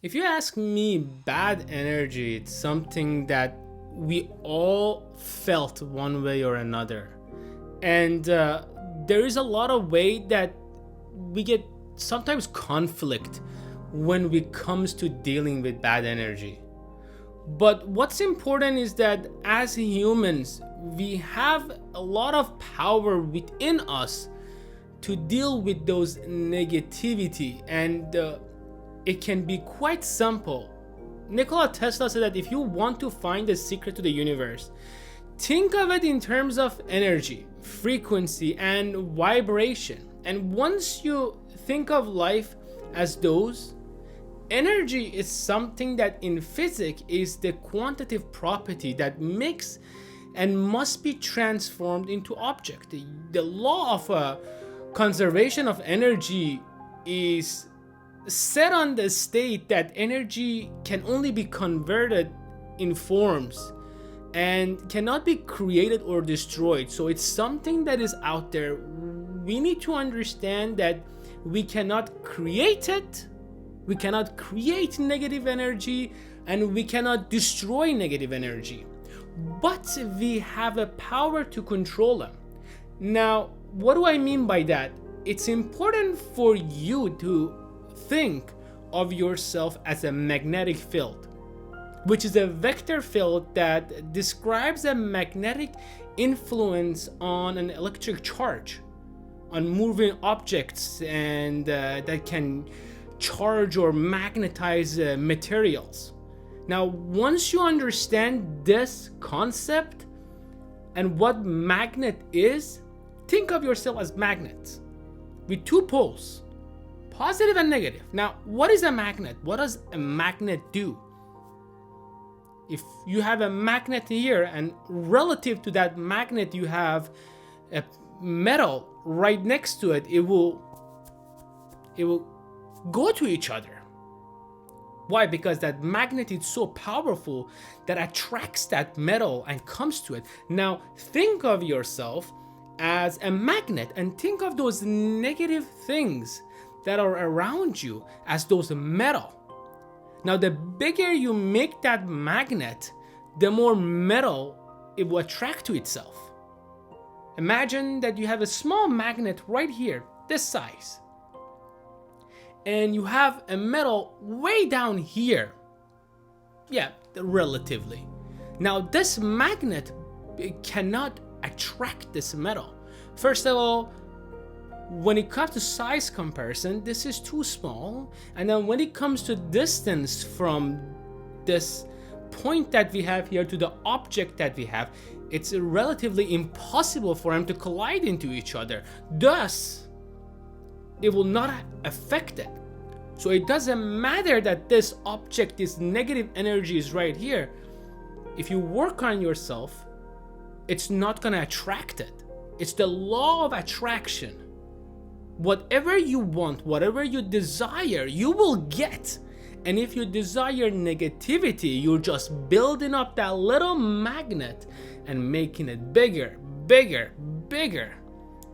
If you ask me, bad energy, it's something that we all felt one way or another. And there is a lot of way that we get sometimes conflict when it comes to dealing with bad energy. But what's important is that as humans, we have a lot of power within us to deal with those negativity, and it can be quite simple. Nikola Tesla said that if you want to find the secret to the universe, think of it in terms of energy, frequency, and vibration. And once you think of life as those, energy is something that in physics is the quantitative property that makes and must be transformed into object. The law of conservation of energy is set on the state that energy can only be converted in forms and cannot be created or destroyed. So it's something that is out there. We need to understand that we cannot create it, we cannot create negative energy, and we cannot destroy negative energy, but we have a power to control them. Now, what do I mean by that? It's important for you to think of yourself as a magnetic field, which is a vector field that describes a magnetic influence on an electric charge, on moving objects, and that can charge or magnetize materials. Now, once you understand this concept and what magnet is, think of yourself as magnets with two poles, positive and negative. Now, what is a magnet? What does a magnet do? If you have a magnet here and relative to that magnet you have a metal right next to it, it will go to each other. Why? Because that magnet is so powerful that attracts that metal and comes to it. Now think of yourself as a magnet and think of those negative things that are around you as those metal. Now the bigger you make that magnet, the more metal it will attract to itself. Imagine that you have a small magnet right here, this size, and you have a metal way down here. Yeah, relatively. Now this magnet cannot attract this metal. First of all, when it comes to size comparison, this is too small. And then when it comes to distance from this point that we have here to the object that we have, it's relatively impossible for them to collide into each other. Thus, it will not affect it. So it doesn't matter that this object, this negative energy is right here. If you work on yourself, it's not going to attract it. It's the law of attraction. Whatever you want, whatever you desire, you will get. And if you desire negativity, you're just building up that little magnet and making it bigger, bigger, bigger,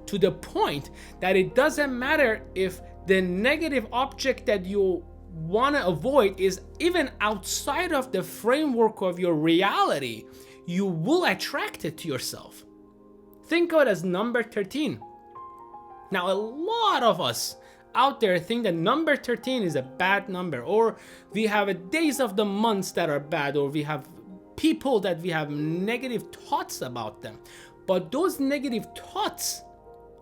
to the point that it doesn't matter if the negative object that you want to avoid is even outside of the framework of your reality, you will attract it to yourself. Think of it as number 13. Now, a lot of us out there think that number 13 is a bad number, or we have days of the months that are bad, or we have people that we have negative thoughts about them. But those negative thoughts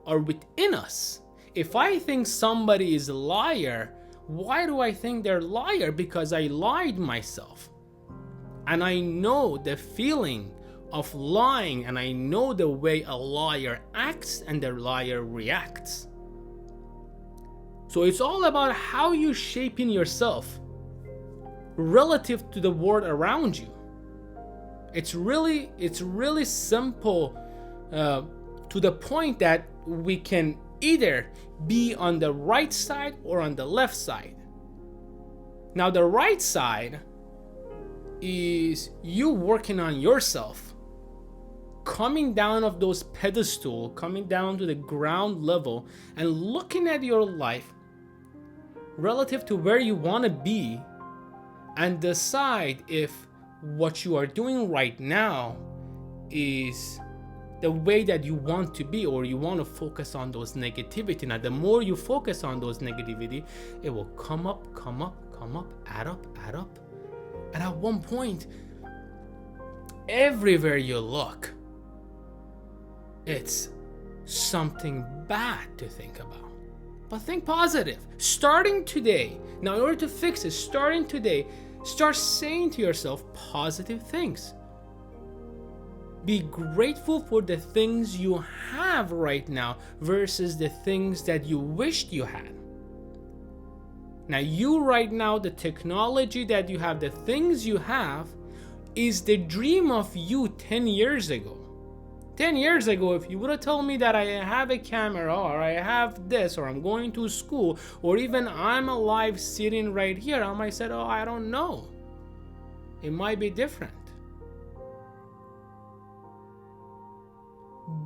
are within us. If I think somebody is a liar, why do I think they're a liar? Because I lied myself. And I know the feeling of lying, and I know the way a liar acts and the liar reacts. So it's all about how you shaping yourself relative to the world around you. It's really simple, to the point that we can either be on the right side or on the left side. Now the right side is you working on yourself, coming down of those pedestal, coming down to the ground level and looking at your life relative to where you want to be and decide if what you are doing right now is the way that you want to be, or you want to focus on those negativity. Now, the more you focus on those negativity, it will come up, add up. And at one point, everywhere you look, it's something bad to think about. But think positive. Starting today, now in order to fix it, starting today, start saying to yourself positive things. Be grateful for the things you have right now versus the things that you wished you had. Now, you right now, the technology that you have, the things you have, is the dream of you 10 years ago. 10 years ago, if you would have told me that I have a camera, or I have this, or I'm going to school, or even I'm alive sitting right here, I might have said, oh, I don't know. It might be different.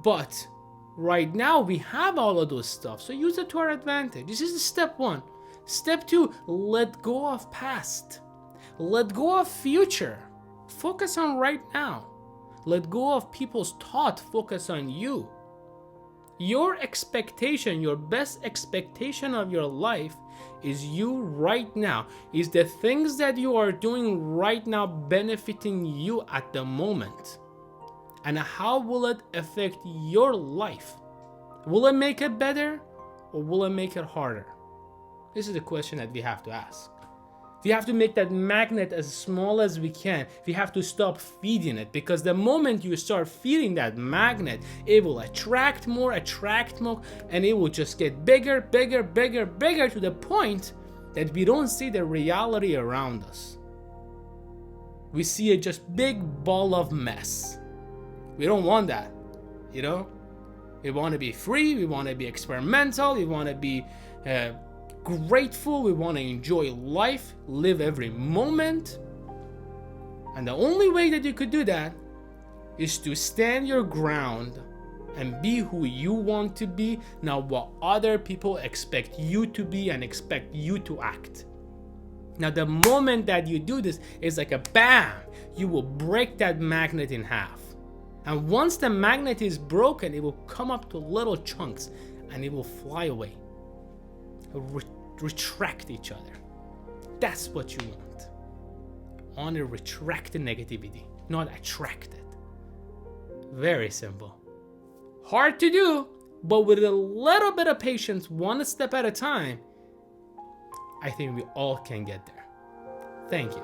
But right now, we have all of those stuff, so use it to our advantage. This is step one. Step two, let go of past. Let go of future. Focus on right now. Let go of people's thought. Focus on you. Your expectation, your best expectation of your life is you right now. Is the things that you are doing right now benefiting you at the moment? And how will it affect your life? Will it make it better, or will it make it harder? This is the question that we have to ask. We have to make that magnet as small as we can. We have to stop feeding it, because the moment you start feeding that magnet, it will attract more, and it will just get bigger to the point that we don't see the reality around us. We see a just big ball of mess. We don't want that, you know? We want to be free, we want to be experimental, we want to be grateful, we want to enjoy life, live every moment. And the only way that you could do that is to stand your ground and be who you want to be, not what other people expect you to be and expect you to act. Now, the moment that you do this, it's like a bam, you will break that magnet in half. And once the magnet is broken, it will come up to little chunks and it will fly away. Retract each other. That's what you want. You want to retract the negativity, not attract it. Very simple. Hard to do, but with a little bit of patience, one step at a time, I think we all can get there. Thank you.